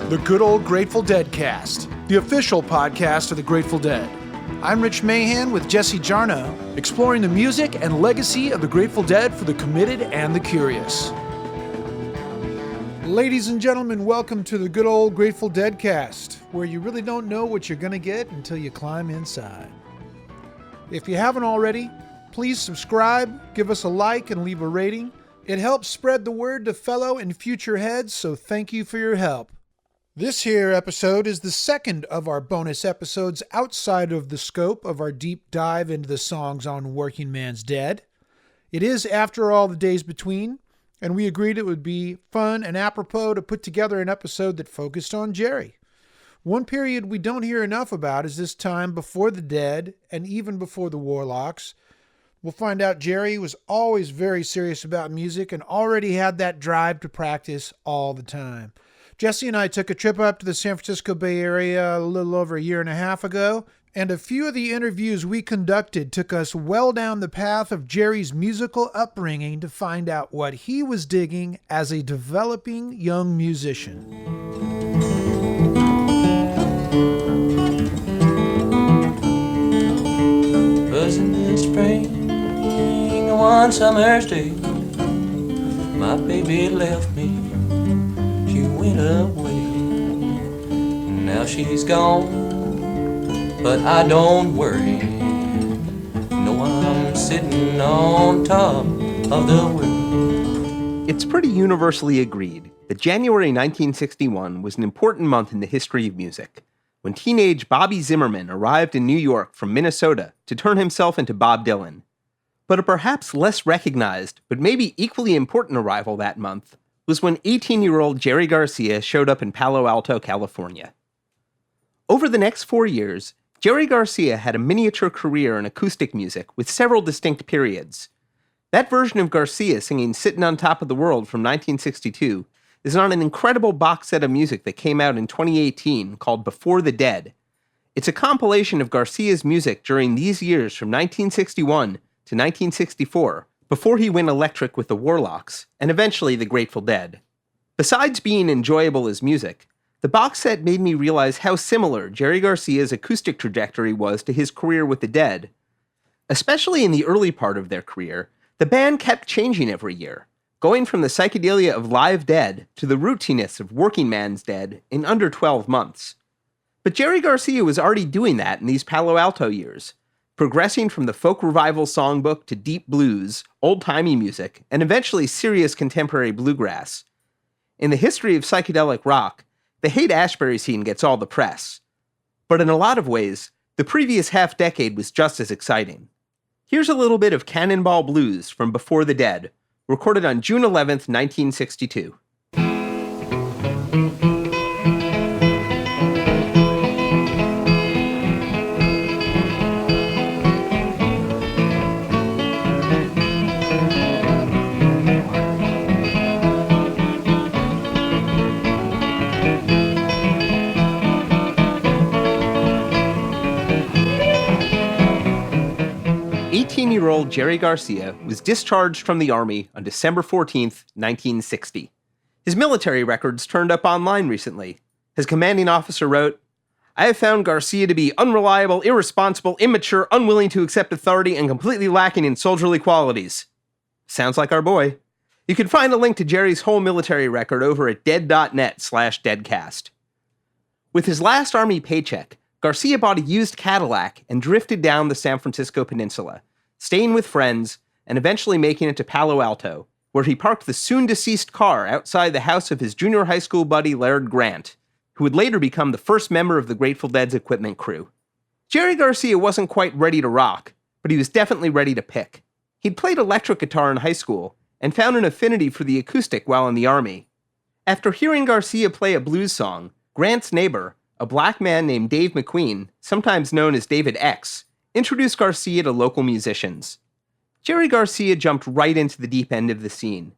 The Good Old Grateful Deadcast, the official podcast of the Grateful Dead. I'm Rich Mahan with Jesse Jarno, exploring the music and legacy of the Grateful Dead for the committed and the curious. Ladies and gentlemen, welcome to the Good Old Grateful Deadcast, where you really don't know what you're going to get until you climb inside. If you haven't already, please subscribe, give us a like, and leave a rating. It helps spread the word to fellow and future heads, so thank you for your help. This here episode is the second of our bonus episodes outside of the scope of our deep dive into the songs on Working Man's Dead. It is After All the Days Between, and we agreed it would be fun and apropos to put together an episode that focused on Jerry. One period we don't hear enough about is this time before the Dead and even before the Warlocks. We'll find out Jerry was always very serious about music and already had that drive to practice all the time. Jesse and I took a trip up to the San Francisco Bay Area a little over a year and a half ago, and a few of the interviews we conducted took us well down the path of Jerry's musical upbringing to find out what he was digging as a developing young musician. Was in the spring, one summer's day, my baby left me, she went away. Now she's gone, but I don't worry. No, I'm sitting on top of the world. It's pretty universally agreed that January 1961 was an important month in the history of music, when teenage Bobby Zimmerman arrived in New York from Minnesota to turn himself into Bob Dylan. But a perhaps less recognized, but maybe equally important arrival that month was when 18-year-old Jerry Garcia showed up in Palo Alto, California. Over the next 4 years, Jerry Garcia had a miniature career in acoustic music with several distinct periods. That version of Garcia singing Sittin' on Top of the World from 1962 is on an incredible box set of music that came out in 2018 called Before the Dead. It's a compilation of Garcia's music during these years from 1961 to 1964, before he went electric with the Warlocks, and eventually the Grateful Dead. Besides being enjoyable as music, the box set made me realize how similar Jerry Garcia's acoustic trajectory was to his career with the Dead. Especially in the early part of their career, the band kept changing every year, going from the psychedelia of Live Dead to the rootiness of Working Man's Dead in under 12 months. But Jerry Garcia was already doing that in these Palo Alto years, progressing from the folk revival songbook to deep blues, old-timey music, and eventually serious contemporary bluegrass. In the history of psychedelic rock, the Haight-Ashbury scene gets all the press. But in a lot of ways, the previous half-decade was just as exciting. Here's a little bit of Cannonball Blues from Before the Dead, recorded on June 11th, 1962. 18-year-old Jerry Garcia was discharged from the Army on December 14th, 1960. His military records turned up online recently. His commanding officer wrote, "I have found Garcia to be unreliable, irresponsible, immature, unwilling to accept authority, and completely lacking in soldierly qualities." Sounds like our boy. You can find a link to Jerry's whole military record over at dead.net/deadcast. With his last Army paycheck, Garcia bought a used Cadillac and drifted down the San Francisco peninsula, staying with friends and eventually making it to Palo Alto, where he parked the soon-deceased car outside the house of his junior high school buddy Laird Grant, who would later become the first member of the Grateful Dead's equipment crew. Jerry Garcia wasn't quite ready to rock, but he was definitely ready to pick. He'd played electric guitar in high school and found an affinity for the acoustic while in the Army. After hearing Garcia play a blues song, Grant's neighbor, a black man named Dave McQueen, sometimes known as David X, introduced Garcia to local musicians. Jerry Garcia jumped right into the deep end of the scene,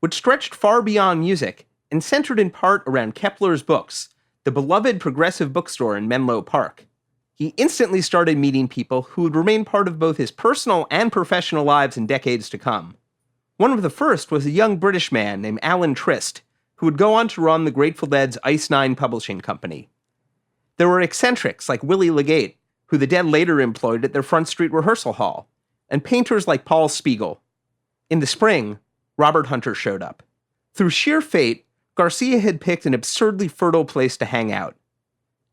which stretched far beyond music and centered in part around Kepler's Books, the beloved progressive bookstore in Menlo Park. He instantly started meeting people who would remain part of both his personal and professional lives in decades to come. One of the first was a young British man named Alan Trist, who would go on to run the Grateful Dead's Ice Nine publishing company. There were eccentrics like Willie Legate, who the Dead later employed at their Front Street rehearsal hall, and painters like Paul Spiegel. In the spring, Robert Hunter showed up. Through sheer fate, Garcia had picked an absurdly fertile place to hang out.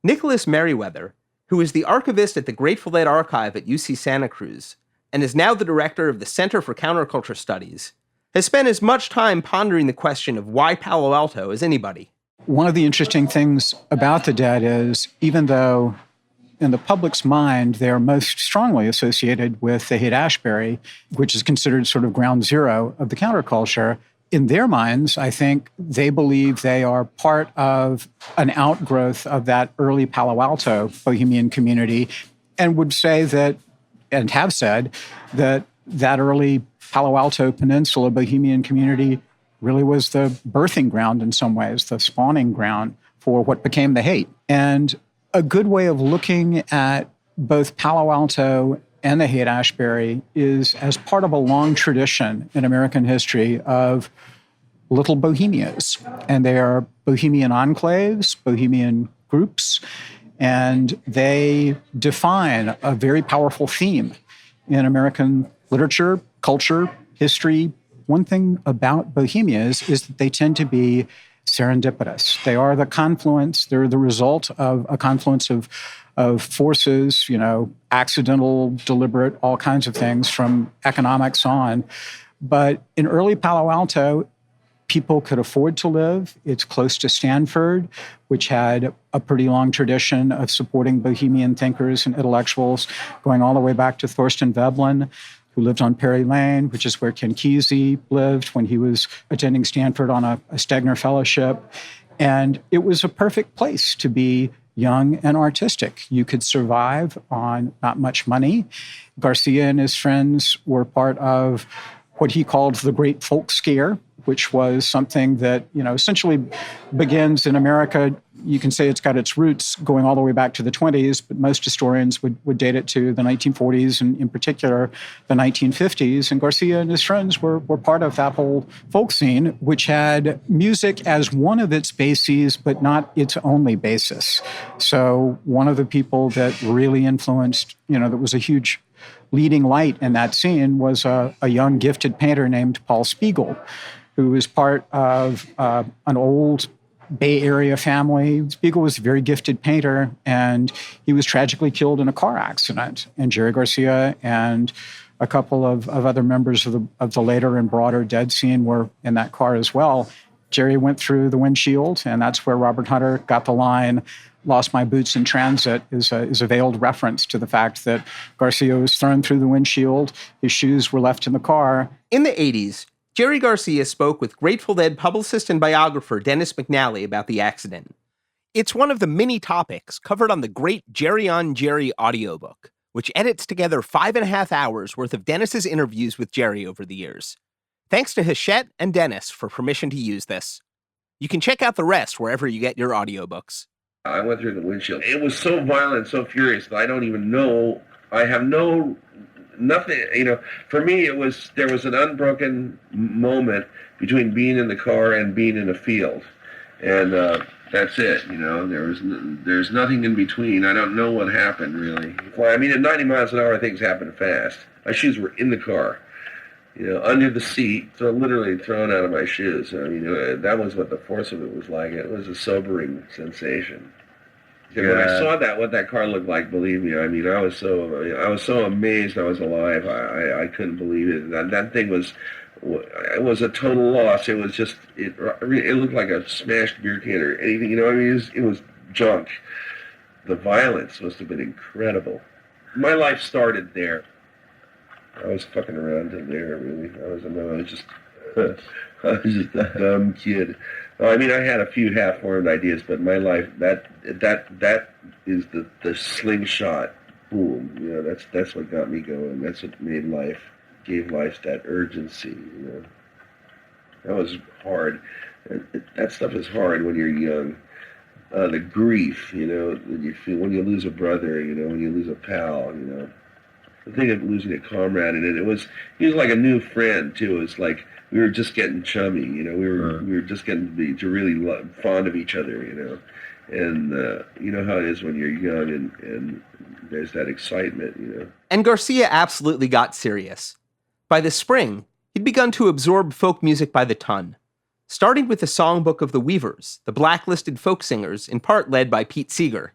Nicholas Meriwether, who is the archivist at the Grateful Dead archive at UC Santa Cruz, and is now the director of the Center for Counterculture Studies, has spent as much time pondering the question of why Palo Alto as anybody. One of the interesting things about the Dead is, even though in the public's mind they are most strongly associated with the Haight-Ashbury, which is considered sort of ground zero of the counterculture, in their minds, I think they believe they are part of an outgrowth of that early Palo Alto bohemian community, and would say that, and have said, that that early Palo Alto Peninsula bohemian community really was the birthing ground in some ways, the spawning ground for what became the Haight. And a good way of looking at both Palo Alto and the Haight-Ashbury is as part of a long tradition in American history of little bohemias. And they are bohemian enclaves, bohemian groups, and they define a very powerful theme in American literature, culture, history. One thing about bohemias is that they tend to be serendipitous. They are the confluence, they're the result of a confluence of forces, accidental, deliberate, all kinds of things from economics on. But in early Palo Alto, people could afford to live. It's close to Stanford, which had a pretty long tradition of supporting bohemian thinkers and intellectuals, going all the way back to Thorstein Veblen, who lived on Perry Lane, which is where Ken Kesey lived when he was attending Stanford on a Stegner Fellowship. And it was a perfect place to be young and artistic. You could survive on not much money. Garcia and his friends were part of what he called the Great Folk Scare, which was something that, essentially begins in America. You can say it's got its roots going all the way back to the 20s, but most historians would date it to the 1940s and in particular the 1950s. And Garcia and his friends were part of that whole folk scene, which had music as one of its bases, but not its only basis. So one of the people that really influenced, that was a huge leading light in that scene was a young gifted painter named Paul Spiegel, who was part of an old Bay Area family. Spiegel was a very gifted painter, and he was tragically killed in a car accident. And Jerry Garcia and a couple of other members of the later and broader Dead scene were in that car as well. Jerry went through the windshield, and that's where Robert Hunter got the line, "Lost my boots in transit," is a veiled reference to the fact that Garcia was thrown through the windshield, his shoes were left in the car. In the 80s, Jerry Garcia spoke with Grateful Dead publicist and biographer Dennis McNally about the accident. It's one of the many topics covered on the great Jerry on Jerry audiobook, which edits together 5.5 hours worth of Dennis's interviews with Jerry over the years. Thanks to Hachette and Dennis for permission to use this. You can check out the rest wherever you get your audiobooks. I went through the windshield. It was so violent, so furious that I don't even know. I have nothing, for me there was an unbroken moment between being in the car and being in a field. And that's it, there's nothing in between. I don't know what happened, really. At 90 miles an hour, things happen fast. My shoes were in the car, under the seat, so literally thrown out of my shoes. That was what the force of it was like. It was a sobering sensation. Yeah. When I saw what that car looked like, believe me, I was so amazed I was alive. I couldn't believe it. That thing was a total loss. It was just, it looked like a smashed beer can or anything, it was junk. The violence must have been incredible. My life started there. I was fucking around in there, really. I was just a dumb kid. I had a few half-formed ideas, but my life, that is the slingshot boom. That's what got me going. That's what gave life that urgency. That was hard. That stuff is hard when you're young. The grief, that you feel when you lose a brother, when you lose a pal, the thing of losing a comrade in it. He was like a new friend too. It was like we were just getting chummy, you know. We were just getting to really fond of each other, you know. And you know how it is when you're young and there's that excitement, you know. And Garcia absolutely got serious. By the spring, he'd begun to absorb folk music by the ton, starting with the Songbook of the Weavers, the blacklisted folk singers, in part led by Pete Seeger.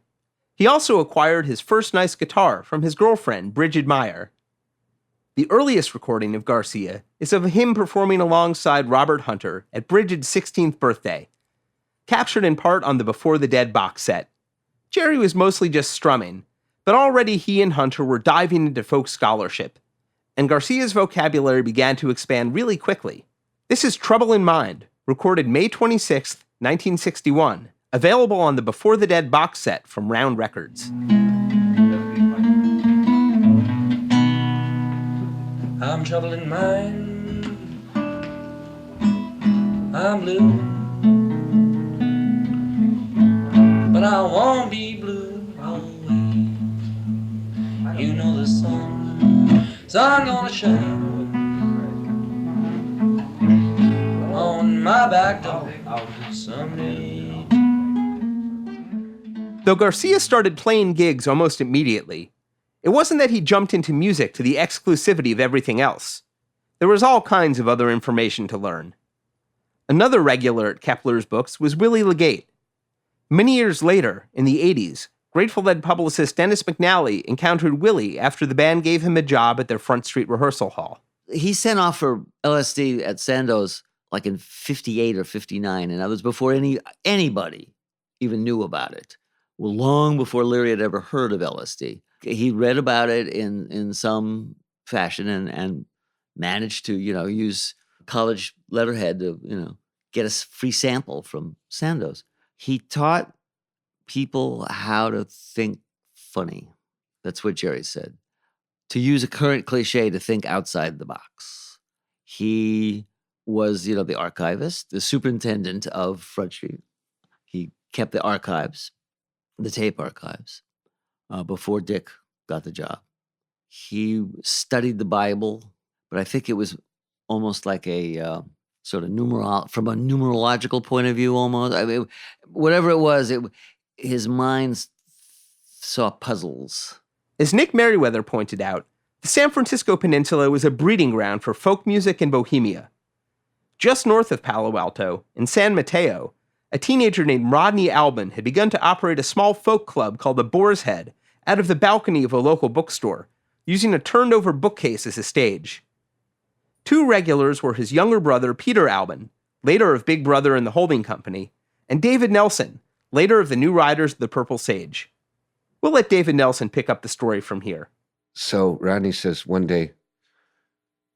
He also acquired his first nice guitar from his girlfriend, Bridget Meyer. The earliest recording of Garcia is of him performing alongside Robert Hunter at Bridget's 16th birthday, captured in part on the Before the Dead box set. Jerry was mostly just strumming, but already he and Hunter were diving into folk scholarship, and Garcia's vocabulary began to expand really quickly. This is Trouble in Mind, recorded May 26, 1961, available on the Before the Dead box set from Round Records. I'm trouble in mind, I'm blue, but I won't be blue always. You know the sun gonna shine on my back door someday. Though Garcia started playing gigs almost immediately, it wasn't that he jumped into music to the exclusivity of everything else. There was all kinds of other information to learn. Another regular at Kepler's books was Willie Legate. Many years later, in the 80s, Grateful Dead publicist Dennis McNally encountered Willie after the band gave him a job at their Front Street rehearsal hall. He sent off for LSD at Sandoz like in 58 or 59, and that was before anybody even knew about it. Well, long before Leary had ever heard of LSD. He read about it in some fashion and managed to, use college letterhead to, get a free sample from Sandoz. He taught people how to think funny. That's what Jerry said. To use a current cliche, to think outside the box. He was, the archivist, the superintendent of Front Street. He kept the archives, the tape archives, before Dick got the job. He studied the Bible, but I think it was almost like a sort of from a numerological point of view almost. I mean, whatever it was, his mind saw puzzles. As Nick Meriwether pointed out, the San Francisco Peninsula was a breeding ground for folk music and bohemia. Just north of Palo Alto, in San Mateo, a teenager named Rodney Albin had begun to operate a small folk club called the Boar's Head out of the balcony of a local bookstore, using a turned-over bookcase as a stage. Two regulars were his younger brother, Peter Albin, later of Big Brother and the Holding Company, and David Nelson, later of the New Riders of the Purple Sage. We'll let David Nelson pick up the story from here. So Rodney says one day,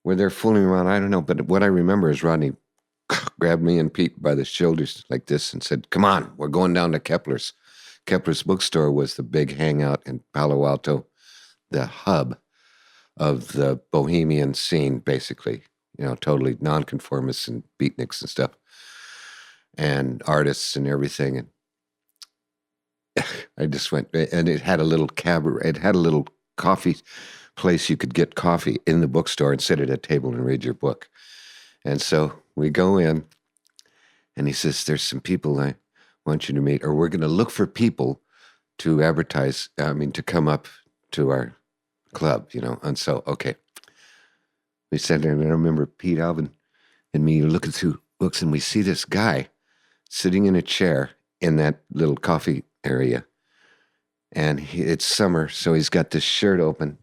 where they're fooling around, I don't know, but what I remember is Rodney grabbed me and Pete by the shoulders like this and said, "Come on, we're going down to Kepler's." Kepler's bookstore was the big hangout in Palo Alto, the hub of the bohemian scene, basically, totally nonconformists and beatniks and stuff, and artists and everything. And I just went, and it had a little cabaret, it had a little coffee place you could get coffee in the bookstore and sit at a table and read your book. And so we go in, and he says, "There's some people I want you to meet, or we're going to look for people to advertise, to come up to our club, And so, okay. We sat there, and I remember Pete Alvin and me looking through books, and we see this guy sitting in a chair in that little coffee area. And it's summer, so he's got this shirt open,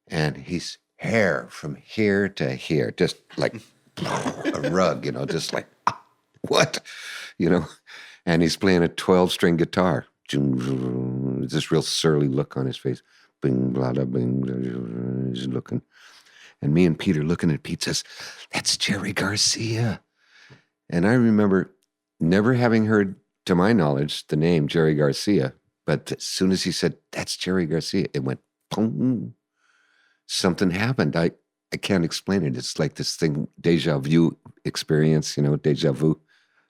and he's hair from here to here, just like a rug, just like, what? And he's playing a 12-string guitar. This real surly look on his face. Bing, blah, blah, bing, blah, he's looking. And me and Peter looking at Pete says, "That's Jerry Garcia." And I remember never having heard, to my knowledge, the name Jerry Garcia. But as soon as he said, "That's Jerry Garcia," it went, boom. Something happened. I can't explain it. It's like this thing, deja vu experience, deja vu.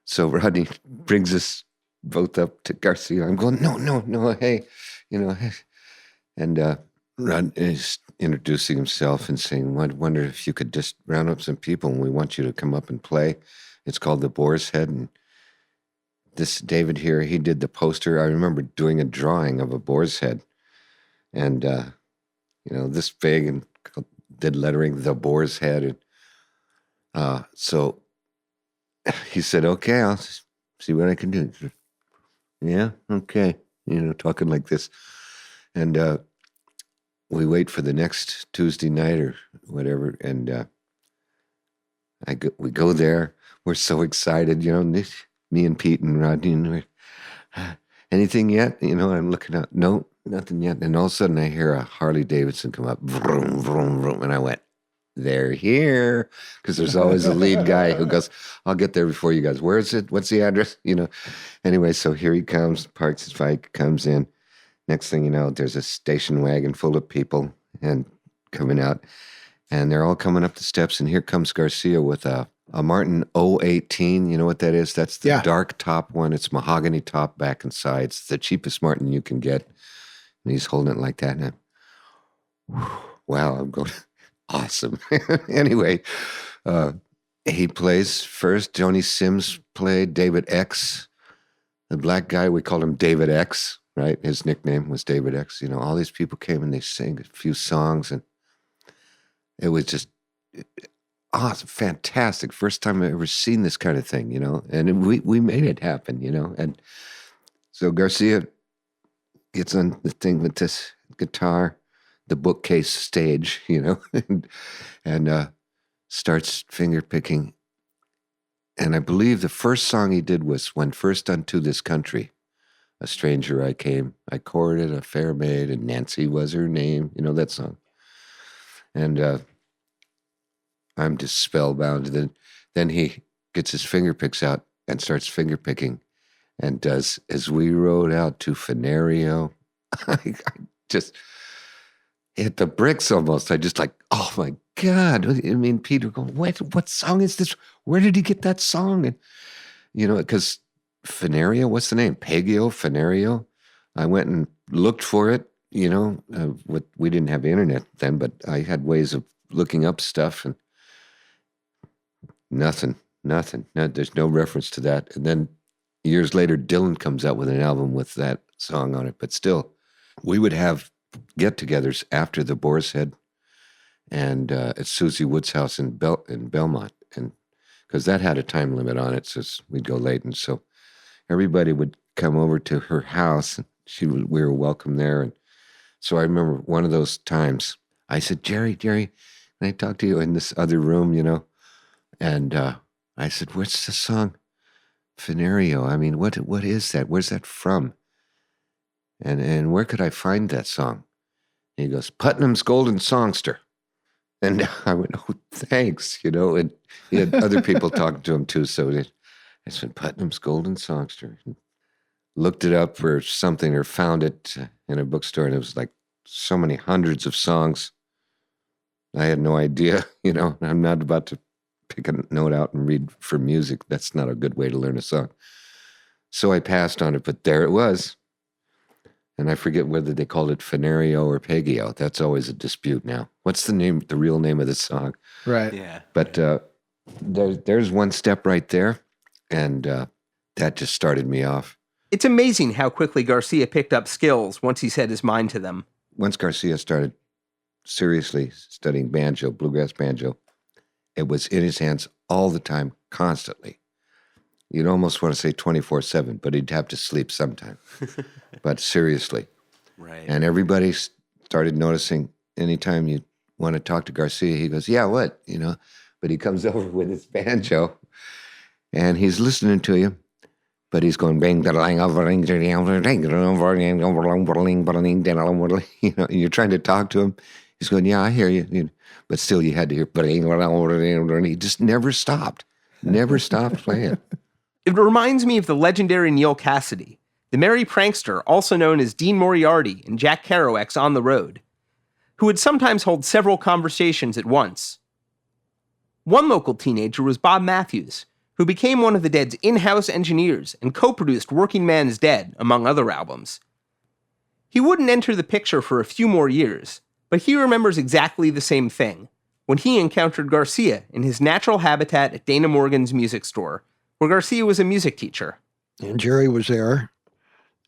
So Rodney brings us both up to Garcia. I'm going, no, hey, hey. And Rod is introducing himself and saying, I wonder if you could just round up some people and we want you to come up and play. It's called The Boar's Head. And this David here, he did the poster. I remember doing a drawing of a boar's head and, this big, and did lettering, The Boar's Head. And so he said, okay, I'll see what I can do. Yeah, okay. Talking like this. And we wait for the next Tuesday night or whatever. And we go there. We're so excited, me and Pete and Rodney. Anything yet? I'm looking out. No, nothing yet. And all of a sudden I hear a Harley Davidson come up. Vroom, vroom, vroom. And I went, they're here. Because there's always a lead guy who goes, I'll get there before you guys. Where is it? What's the address? Anyway, so here he comes, parks his bike, comes in. Next thing you know, there's a station wagon full of people and coming out. And they're all coming up the steps. And here comes Garcia with a Martin 018. You know what that is? That's the dark top one. It's mahogany top, back and sides. It's the cheapest Martin you can get. And he's holding it like that. And wow, I'm going, awesome. Anyway, he plays first. Joni Sims played. David X, the black guy, we called him David X, right? His nickname was David X. All these people came and they sang a few songs, and it was just awesome, fantastic. First time I've ever seen this kind of thing, and we made it happen, And so Garcia gets on the thing with this guitar, the bookcase stage, and starts finger picking. And I believe the first song he did was When First Unto This Country, A Stranger I Came, I courted a fair maid, and Nancy was her name, that song. And I'm just spellbound. Then he gets his finger picks out and starts finger picking and does As We Rode Out to Fenario. I just hit the bricks almost. I just oh my God. I mean, Peter going, what song is this? Where did he get that song? And, because Fenario, what's the name? Pagio, Fenario. I went and looked for it, we didn't have internet then, but I had ways of looking up stuff, and nothing. No, there's no reference to that. And then years later, Dylan comes out with an album with that song on it. But still, we would have get-togethers after the Boar's Head and at Susie Wood's house in Belmont, and because that had a time limit on it, so we'd go late, and so everybody would come over to her house, and we were welcome there. And so I remember one of those times I said, Jerry, can I talk to you in this other room, And I said, what's the song? Fenario. I mean, what is that? Where's that from? And where could I find that song? And he goes, Putnam's Golden Songster. And I went, oh, thanks, and he had other people talking to him too. So I said, Putnam's Golden Songster. And looked it up or something, or found it in a bookstore, and it was like so many hundreds of songs. I had no idea, I'm not about to pick a note out and read for music. That's not a good way to learn a song. So I passed on it, but there it was. And I forget whether they called it Fenario or Pagio. That's always a dispute now. What's the real name of the song? Right. Yeah. But there's one step right there, and that just started me off. It's amazing how quickly Garcia picked up skills once he set his mind to them. Once Garcia started seriously studying banjo, bluegrass banjo, it was in his hands all the time, constantly. You'd almost want to say 24/7, but he'd have to sleep sometime. But seriously. Right. And everybody started noticing anytime you want to talk to Garcia, he goes, yeah, what? But he comes over with his banjo and he's listening to you, but he's going, you're trying to talk to him. He's going, yeah, I hear you. But still you had to hear, and he just never stopped playing. It reminds me of the legendary Neil Cassidy, the merry prankster also known as Dean Moriarty in Jack Kerouac's On the Road, who would sometimes hold several conversations at once. One local teenager was Bob Matthews, who became one of the Dead's in-house engineers and co-produced Working Man's Dead, among other albums. He wouldn't enter the picture for a few more years, But he remembers exactly the same thing when he encountered Garcia in his natural habitat at Dana Morgan's music store, where Garcia was a music teacher. And Jerry was there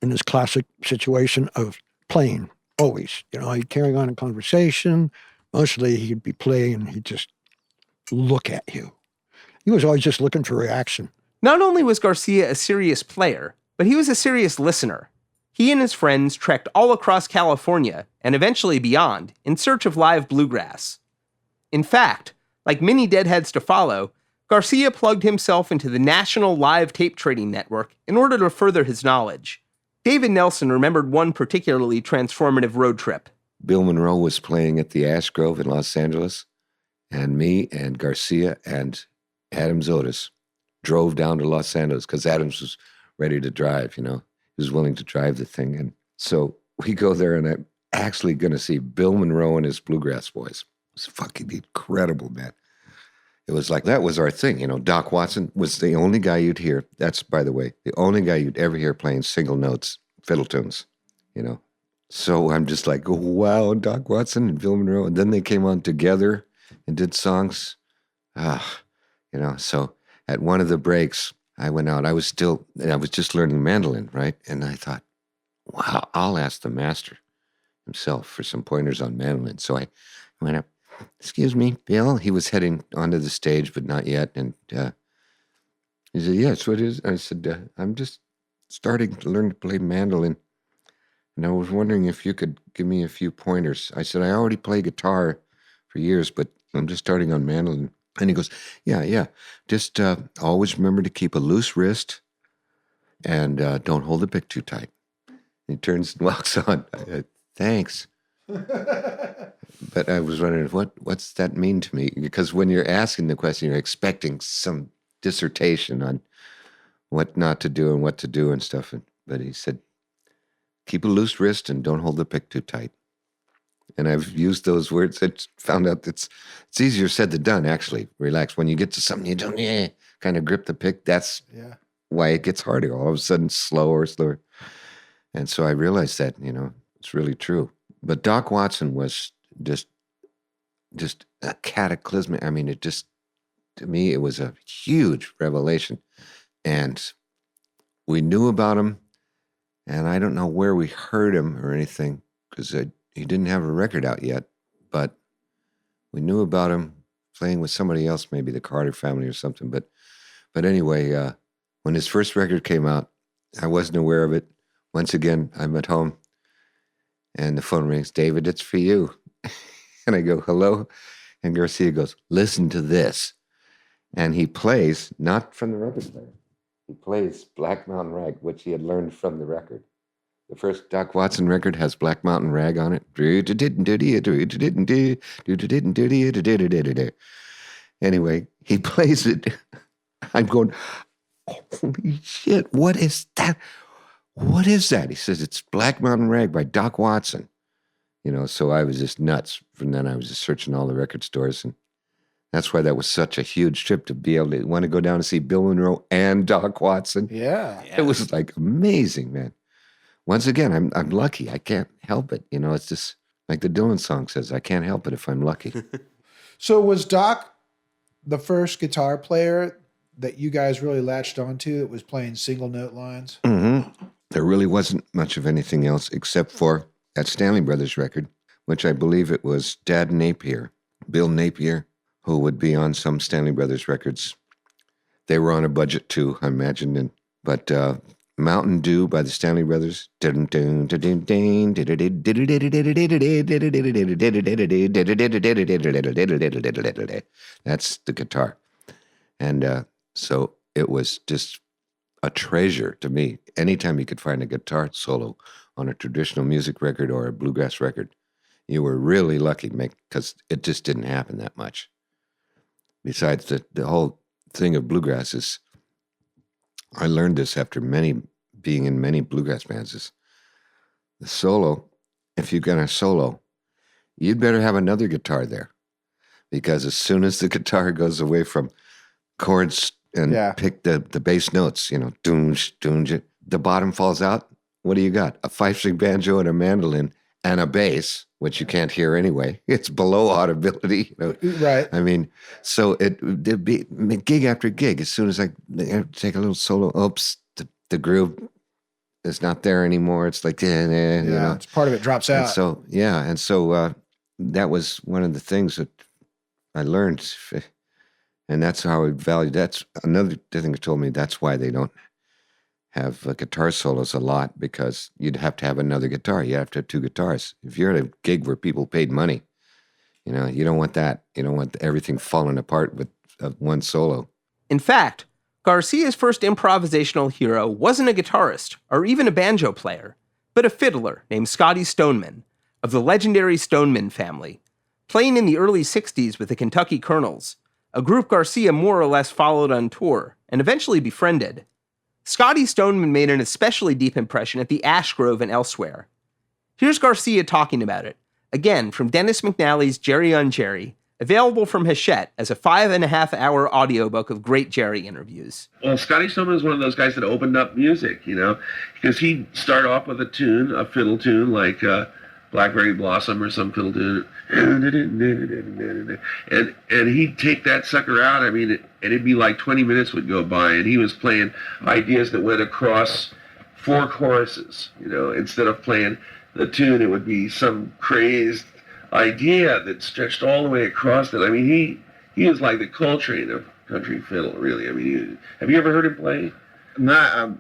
in this classic situation of playing, always. He'd carry on a conversation. Mostly he'd be playing and he'd just look at you. He was always just looking for reaction. Not only was Garcia a serious player, but he was a serious listener. He and his friends trekked all across California, and eventually beyond, in search of live bluegrass. In fact, like many deadheads to follow, Garcia plugged himself into the National Live Tape Trading Network in order to further his knowledge. David Nelson remembered one particularly transformative road trip. Bill Monroe was playing at the Ash Grove in Los Angeles, and me and Garcia and Adams Otis drove down to Los Angeles because Adams was ready to drive, He was willing to drive the thing. And so we go there, and I'm actually going to see Bill Monroe and his Bluegrass Boys. It was fucking incredible, man. It was like, that was our thing. Doc Watson was the only guy you'd hear. That's, by the way, the only guy you'd ever hear playing single notes, fiddle tunes, So I'm just like, oh, wow, Doc Watson and Bill Monroe. And then they came on together and did songs. So at one of the breaks, I went out. I was just learning mandolin, right? And I thought, wow, I'll ask the master himself for some pointers on mandolin. So I went up, excuse me, Bill. He was heading onto the stage, but not yet. And he said, yes, what is? I said, I'm just starting to learn to play mandolin. And I was wondering if you could give me a few pointers. I said, I already play guitar for years, but I'm just starting on mandolin. And he goes, yeah. Just always remember to keep a loose wrist and don't hold the pick too tight. And he turns and walks on. Thanks. But I was wondering, what's that mean to me? Because when you're asking the question, you're expecting some dissertation on what not to do and what to do and stuff. But he said, keep a loose wrist and don't hold the pick too tight. And I've used those words. I found out it's easier said than done, actually. Relax. When you get to something you don't kind of grip the pick, that's why it gets harder. All of a sudden, slower. And so I realized that, it's really true. But Doc Watson was just a cataclysmic. I mean, to me, it was a huge revelation. And we knew about him, and I don't know where we heard him or anything, because he didn't have a record out yet, but we knew about him playing with somebody else, maybe the Carter family or something. But anyway, when his first record came out, I wasn't aware of it. Once again, I'm at home, and the phone rings. David, it's for you. And I go, hello? And Garcia goes, listen to this. And he plays, not from the record player, he plays Black Mountain Rag, which he had learned from the record. The first Doc Watson record has Black Mountain Rag on it. Anyway, he plays it. I'm going, holy shit, what is that? What is that? He says, it's Black Mountain Rag by Doc Watson. So I was just nuts. From then I was just searching all the record stores. And that's why that was such a huge trip, to be able to want to go down and see Bill Monroe and Doc Watson. Yeah. It was like amazing, man. Once again, I'm lucky. I can't help it. It's just like the Dylan song says, I can't help it if I'm lucky. So was Doc the first guitar player that you guys really latched onto that was playing single note lines? Mm-hmm. There really wasn't much of anything else except for that Stanley Brothers record, which I believe it was Dad Napier, Bill Napier, who would be on some Stanley Brothers records. They were on a budget too, I imagine. But Mountain Dew by the Stanley Brothers. That's the guitar. And so it was just a treasure to me. Anytime you could find a guitar solo on a traditional music record or a bluegrass record, you were really lucky, because it just didn't happen that much. Besides, the whole thing of bluegrass is, I learned this after being in many bluegrass bands, is the solo, if you're going to solo, you'd better have another guitar there. Because as soon as the guitar goes away from chords and pick the bass notes, doonge, the bottom falls out. What do you got? A 5-string banjo and a mandolin and a bass. which you can't hear anyway. It's below audibility. Right. I mean, so it'd be gig after gig. As soon as I take a little solo, oops, the groove is not there anymore. It's like, It's part of it drops out. And so that was one of the things that I learned, and that's how I value. That's another thing that told me that's why they don't have guitar solos a lot, because you'd have to have another guitar. You have to have two guitars. If you're at a gig where people paid money, you don't want that. You don't want everything falling apart with one solo. In fact, Garcia's first improvisational hero wasn't a guitarist or even a banjo player, but a fiddler named Scotty Stoneman of the legendary Stoneman family, playing in the early 60s with the Kentucky Colonels, a group Garcia more or less followed on tour and eventually befriended. Scotty Stoneman made an especially deep impression at the Ash Grove and elsewhere. Here's Garcia talking about it, again from Dennis McNally's Jerry on Jerry, available from Hachette as a 5.5-hour audiobook of great Jerry interviews. Well, Scotty Stoneman was one of those guys that opened up music, because he'd start off with a fiddle tune, like Blackberry Blossom or some fiddle tune, and he'd take that sucker out. I mean, and it'd be like 20 minutes would go by, and he was playing ideas that went across 4 choruses. Instead of playing the tune, it would be some crazed idea that stretched all the way across it. I mean, he was like the Coltrane of country fiddle, really. I mean, have you ever heard him play? No,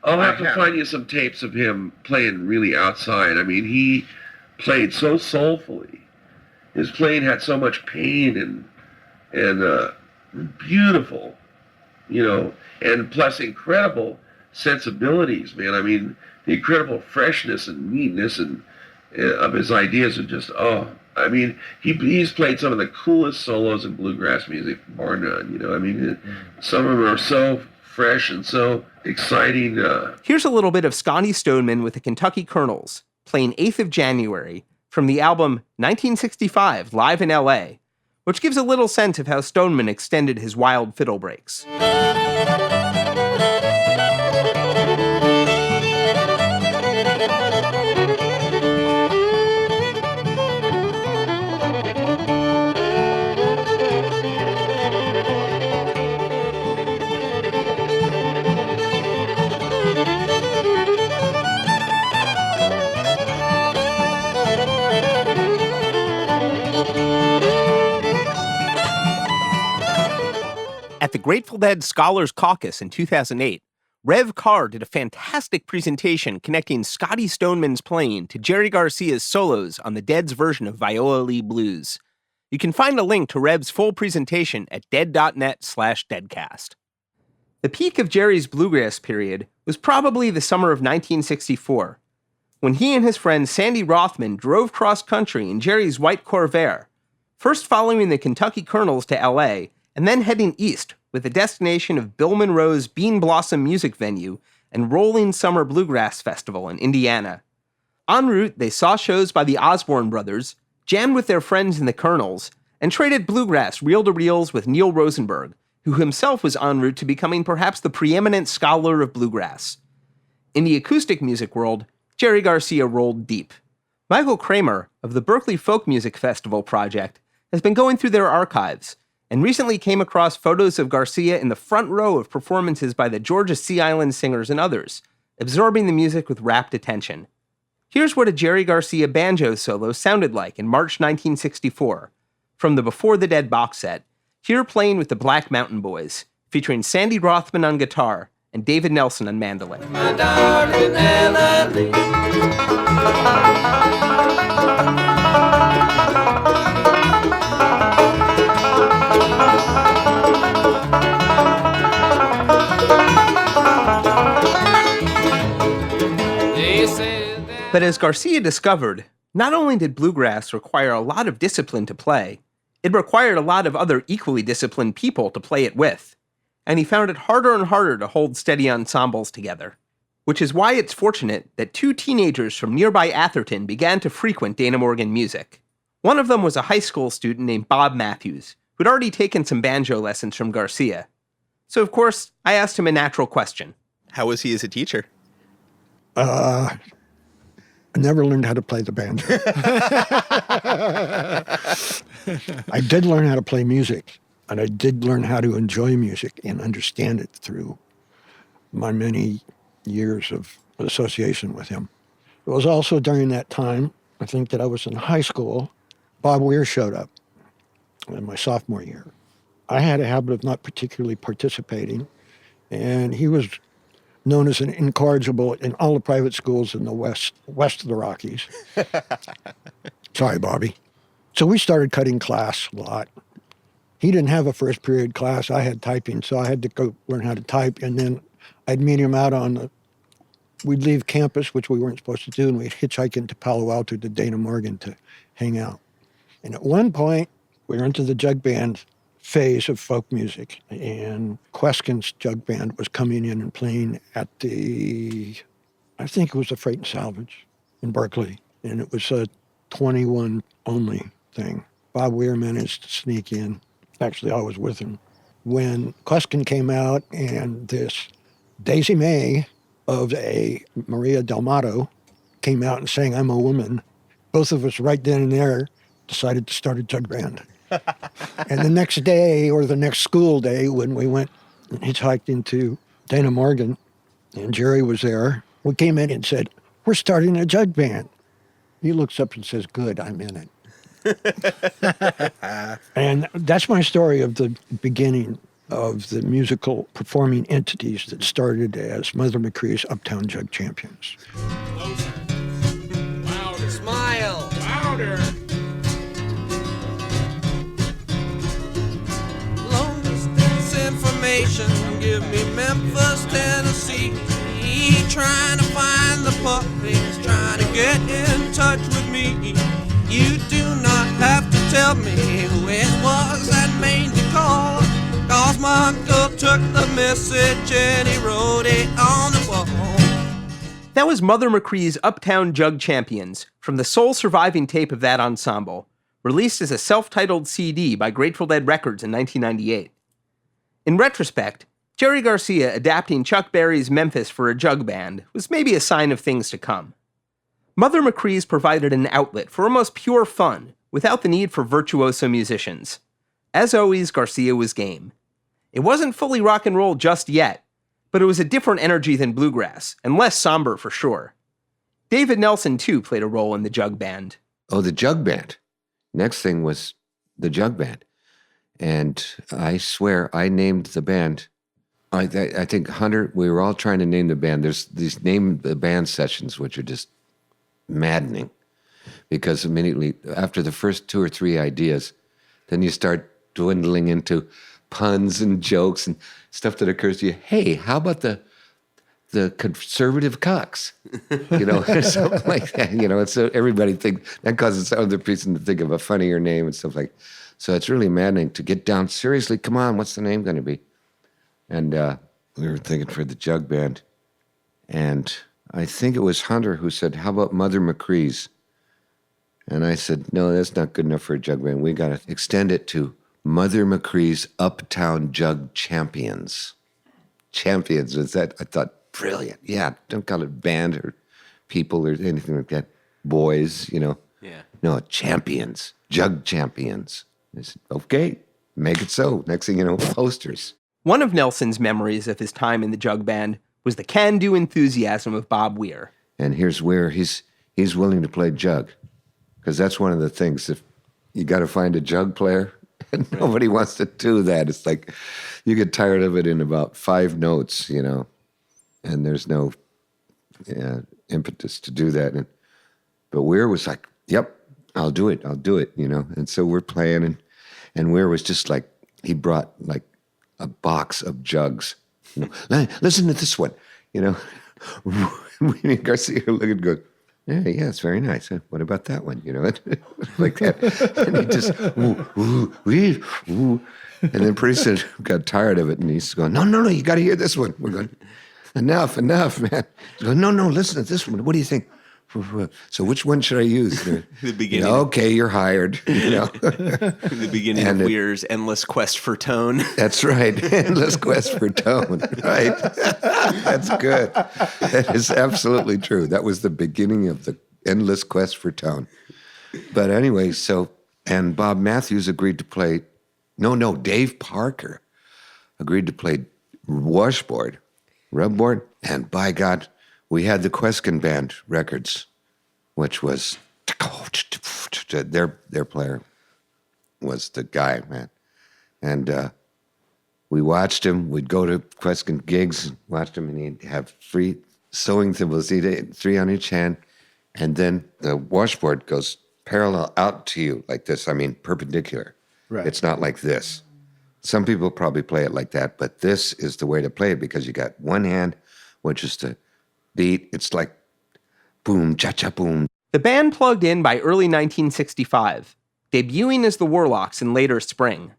I'll have to find you some tapes of him playing really outside. I mean, he played so soulfully. His playing had so much pain and beautiful, and plus incredible sensibilities, man. I mean, the incredible freshness and neatness and of his ideas are just, I mean, he's played some of the coolest solos in bluegrass music, bar none. I mean, some of them are so fresh and so exciting. Here's a little bit of Scotty Stoneman with the Kentucky Colonels, playing 8th of January, from the album 1965, Live in L.A., which gives a little sense of how Stoneman extended his wild fiddle breaks. At the Grateful Dead Scholars Caucus in 2008, Rev Carr did a fantastic presentation connecting Scotty Stoneman's playing to Jerry Garcia's solos on the Dead's version of Viola Lee Blues. You can find a link to Rev's full presentation at dead.net/deadcast. The peak of Jerry's bluegrass period was probably the summer of 1964, when he and his friend Sandy Rothman drove cross-country in Jerry's white Corvair, first following the Kentucky Colonels to L.A., and then heading east with the destination of Bill Monroe's Bean Blossom Music Venue and Rolling Summer Bluegrass Festival in Indiana. En route, they saw shows by the Osborne Brothers, jammed with their friends in the Colonels, and traded bluegrass reel-to-reels with Neil Rosenberg, who himself was en route to becoming perhaps the preeminent scholar of bluegrass. In the acoustic music world, Jerry Garcia rolled deep. Michael Kramer of the Berkeley Folk Music Festival Project has been going through their archives and recently came across photos of Garcia in the front row of performances by the Georgia Sea Island Singers and others, absorbing the music with rapt attention. Here's what a Jerry Garcia banjo solo sounded like in March 1964, from the Before the Dead box set, here playing with the Black Mountain Boys, featuring Sandy Rothman on guitar and David Nelson on mandolin. My darling Emily. But as Garcia discovered, not only did bluegrass require a lot of discipline to play, it required a lot of other equally disciplined people to play it with, and he found it harder and harder to hold steady ensembles together. Which is why it's fortunate that 2 teenagers from nearby Atherton began to frequent Dana Morgan Music. One of them was a high school student named Bob Matthews, who'd already taken some banjo lessons from Garcia. So of course, I asked him a natural question. How was he as a teacher? I never learned how to play the banjo. I did learn how to play music, and I did learn how to enjoy music and understand it through my many years of association with him. It was also during that time, I think that I was in high school, Bob Weir showed up in my sophomore year. I had a habit of not particularly participating, and he was known as an incorrigible in all the private schools in the west of the Rockies. Sorry, Bobby. So we started cutting class a lot. He didn't have a first period class. I had typing, so I had to go learn how to type, and then I'd meet him out we'd leave campus, which we weren't supposed to do, and we'd hitchhike into Palo Alto to Dana Morgan to hang out. And at one point, we were into the jug band phase of folk music, and Queskin's jug band was coming in and playing at I think it was the Freight and Salvage in Berkeley, and it was a 21 only thing. Bob Weir managed to sneak in. Actually, I was with him. When Queskin came out and this Daisy May of a Maria Delmato came out and sang I'm a Woman, both of us right then and there decided to start a jug band. And the next day, or the next school day, when we went and hitchhiked into Dana Morgan, and Jerry was there, we came in and said, we're starting a jug band. He looks up and says, good, I'm in it. And that's my story of the beginning of the musical performing entities that started as Mother McCree's Uptown Jug Champions. Louder. Smile. Louder. Long distance information. Give me Memphis, Tennessee. Trying to find the puppies. Trying to get in touch with me. You do not have to tell me who it was that made the call. Cause my uncle took the message and he wrote it on the wall. That was Mother McCree's Uptown Jug Champions, from the sole surviving tape of that ensemble, released as a self-titled CD by Grateful Dead Records in 1998. In retrospect, Jerry Garcia adapting Chuck Berry's Memphis for a jug band was maybe a sign of things to come. Mother McCree's provided an outlet for almost pure fun, without the need for virtuoso musicians. As always, Garcia was game. It wasn't fully rock and roll just yet, but it was a different energy than bluegrass, and less somber for sure. David Nelson, too, played a role in the jug band. Oh, the jug band. Next thing was the jug band. And I swear I named the band. I think Hunter, we were all trying to name the band. There's these name the band sessions, which are just maddening. Because immediately after the first 2 or 3 ideas, then you start dwindling into puns and jokes and stuff that occurs to you. Hey, how about the conservative cocks? You know, or something like that. You know, and so everybody thinks that causes other people to think of a funnier name and stuff like. So it's really maddening to get down seriously. Come on, what's the name going to be? And we were thinking for the jug band, and I think it was Hunter who said, "How about Mother McCree's?" And I said, "No, that's not good enough for a jug band. We got to extend it to Mother McCree's Uptown Jug Champions." Champions, is that? I thought, brilliant. Yeah, don't call it band or people or anything like that. Boys, you know. Yeah. No, champions, jug champions. I said, okay, make it so. Next thing you know, posters. One of Nelson's memories of his time in the jug band was the can-do enthusiasm of Bob Weir. And here's where he's willing to play jug, because that's one of the things. If you got to find a jug player, and nobody wants to do that. It's like you get tired of it in about 5 notes, you know, and there's no impetus to do that. But Weir was like, "Yep, I'll do it, you know." And so we're playing, and Weir was just like, he brought like a box of jugs. You know, listen to this one, you know. Me and Garcia look and go, yeah, it's very nice. What about that one? You know, like that. And he just, ooh. And then pretty soon got tired of it, and he's going, no, you got to hear this one. We're going, enough, man. He's going, no, listen to this one. What do you think? So which one should I use? The beginning. You know, okay, you're hired. You know, The beginning of Weir's endless quest for tone. That's right, endless quest for tone. Right, that's good. That is absolutely true. That was the beginning of the endless quest for tone. But anyway, and Bob Matthews agreed to play, Dave Parker agreed to play washboard, rubboard, and by God, we had the Queskin Band records, which was, their player was the guy, man. And we watched him. We'd go to Queskin gigs, watched him, and he'd have free sewing thimbles, three on each hand, and then the washboard goes parallel out to you like this. I mean, perpendicular. Right. It's not like this. Some people probably play it like that, but this is the way to play it because you got one hand, which is the beat. It's like boom, cha-cha, boom. The band plugged in by early 1965, debuting as the Warlocks in later spring.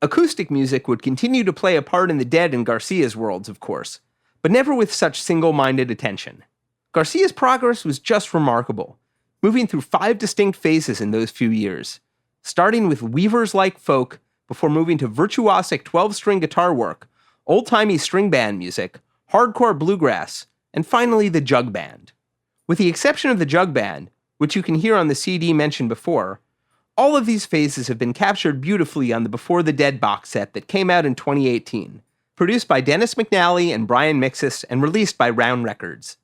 Acoustic music would continue to play a part in the Dead and Garcia's worlds, of course, but never with such single-minded attention. Garcia's progress was just remarkable, moving through 5 distinct phases in those few years, starting with Weavers-like folk before moving to virtuosic 12-string guitar work, old-timey string band music, hardcore bluegrass, and finally the jug band. With the exception of the jug band, which you can hear on the CD mentioned before, all of these phases have been captured beautifully on the Before the Dead box set that came out in 2018, produced by Dennis McNally and Brian Mixis and released by Round Records.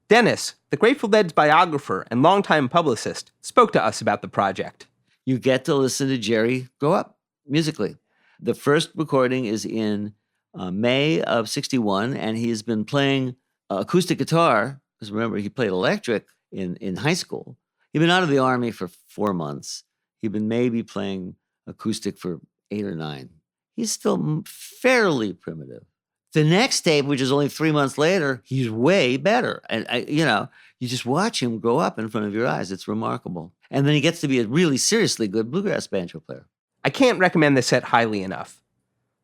Dennis, the Grateful Dead's biographer and longtime publicist, spoke to us about the project. You get to listen to Jerry grow up musically. The first recording is in May of 61, and he has been playing acoustic guitar, because remember, he played electric in high school. He'd been out of the Army for 4 months. He'd been maybe playing acoustic for 8 or 9. He's still fairly primitive. The next tape, which is only 3 months later, he's way better. And, you just watch him grow up in front of your eyes. It's remarkable. And then he gets to be a really seriously good bluegrass banjo player. I can't recommend this set highly enough.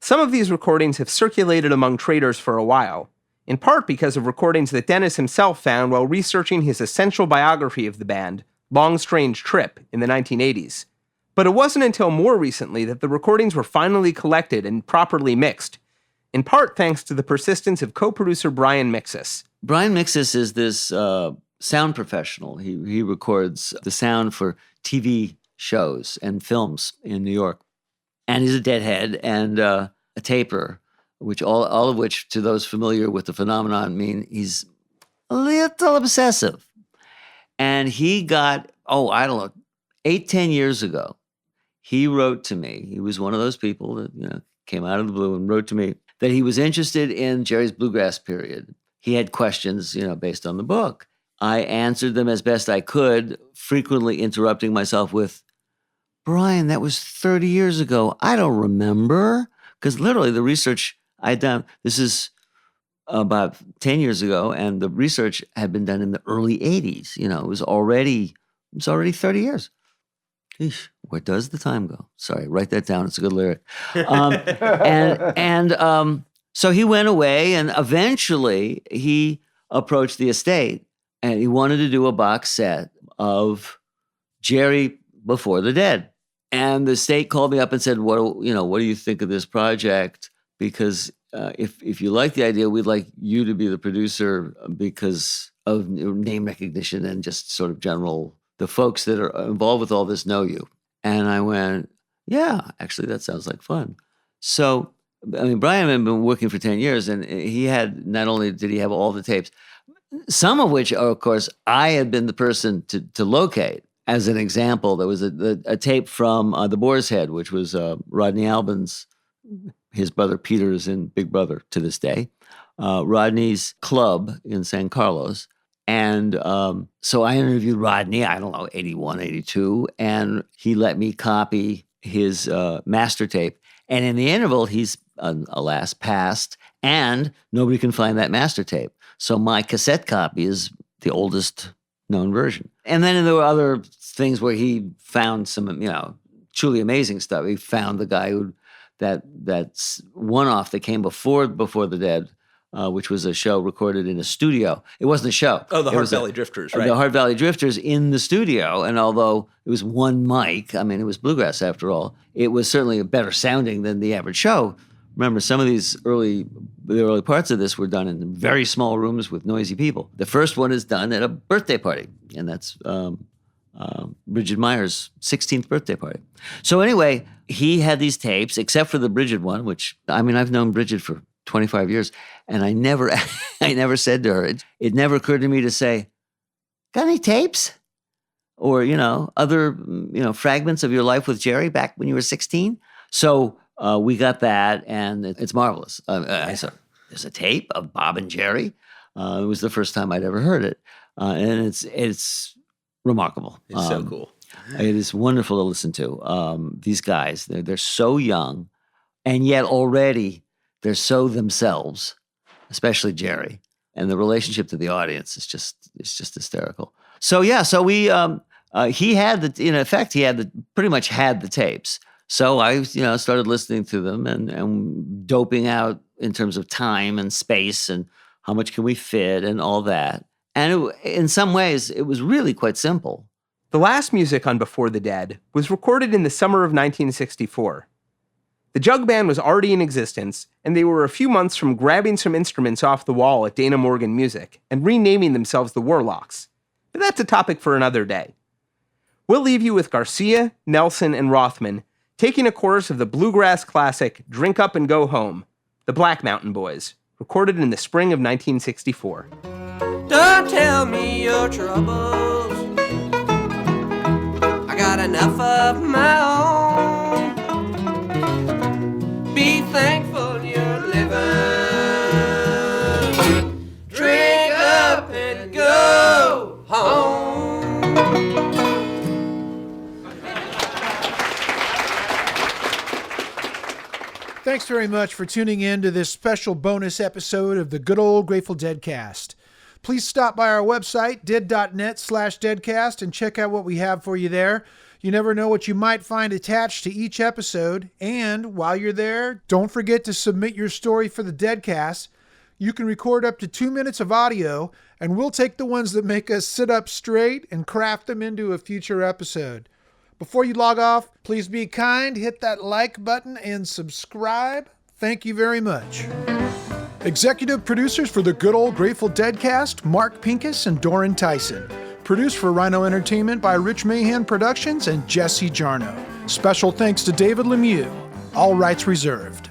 Some of these recordings have circulated among traders for a while, in part because of recordings that Dennis himself found while researching his essential biography of the band, Long Strange Trip, in the 1980s. But it wasn't until more recently that the recordings were finally collected and properly mixed, in part thanks to the persistence of co-producer Brian Mixis. Brian Mixis is this sound professional. He records the sound for TV shows and films in New York. And he's a deadhead and a taper, which all of which, to those familiar with the phenomenon, mean he's a little obsessive. And he got, 8-10 years ago, he wrote to me. He was one of those people that came out of the blue and wrote to me that he was interested in Jerry's bluegrass period. He had questions, based on the book. I answered them as best I could, frequently interrupting myself with, Brian, that was 30 years ago. I don't remember. Because literally the research I had done, this is about 10 years ago, and the research had been done in the early 80s. It was already 30 years. Eesh, where does the time go? Sorry, write that down. It's a good lyric. So he went away, and eventually he approached the estate, and he wanted to do a box set of Jerry Before the Dead. And the state called me up and said, what do you think of this project? Because if you like the idea, we'd like you to be the producer because of name recognition and just sort of general, the folks that are involved with all this know you. And I went, yeah, actually, that sounds like fun. So, Brian had been working for 10 years, and he had, not only did he have all the tapes, some of which, of course, I had been the person to locate. As an example, there was a tape from The Boar's Head, which was Rodney Alban's, his brother Peter's in Big Brother to this day, Rodney's club in San Carlos. And so I interviewed Rodney, 81, 82, and he let me copy his master tape. And in the interval, he's alas passed, and nobody can find that master tape. So my cassette copy is the oldest known version. And then there were other things where he found some, truly amazing stuff. He found the guy that's one-off that came before the Dead, which was a show recorded in a studio. It wasn't a show. Oh, the Heart Valley Drifters, right? The Heart Valley Drifters in the studio. And although it was one mic, it was bluegrass after all, it was certainly a better sounding than the average show. Remember, some of the early parts of this were done in very small rooms with noisy people. The first one is done at a birthday party. and that's Bridget Meyer's 16th birthday party. So anyway, he had these tapes, except for the Bridget one, which, I mean, I've known Bridget for 25 years, and I never said to her, it never occurred to me to say, got any tapes? Or, other, fragments of your life with Jerry back when you were 16? So we got that, and it's marvelous. I said, there's a tape of Bob and Jerry. It was the first time I'd ever heard it. And it's remarkable. It's so cool. It is wonderful to listen to. These guys, they're so young, and yet already they're so themselves, especially Jerry. And the relationship to the audience is just hysterical. So we he had pretty much had the tapes. So I started listening to them and doping out in terms of time and space and how much can we fit and all that. And in some ways, it was really quite simple. The last music on Before the Dead was recorded in the summer of 1964. The jug band was already in existence, and they were a few months from grabbing some instruments off the wall at Dana Morgan Music and renaming themselves the Warlocks. But that's a topic for another day. We'll leave you with Garcia, Nelson, and Rothman taking a chorus of the bluegrass classic Drink Up and Go Home, the Black Mountain Boys, recorded in the spring of 1964. Don't tell me your troubles, I got enough of my own. Be thankful you're living. Drink up and go home. Thanks very much for tuning in to this special bonus episode of the Good Old Grateful Deadcast. Please stop by our website, dead.net/deadcast, and check out what we have for you there. You never know what you might find attached to each episode. And while you're there, don't forget to submit your story for the Deadcast. You can record up to 2 minutes of audio, and we'll take the ones that make us sit up straight and craft them into a future episode. Before you log off, please be kind, hit that like button, and subscribe. Thank you very much. Executive producers for the Good Old Grateful Deadcast, Mark Pincus and Doran Tyson. Produced for Rhino Entertainment by Rich Mahan Productions and Jesse Jarno. Special thanks to David Lemieux. All rights reserved.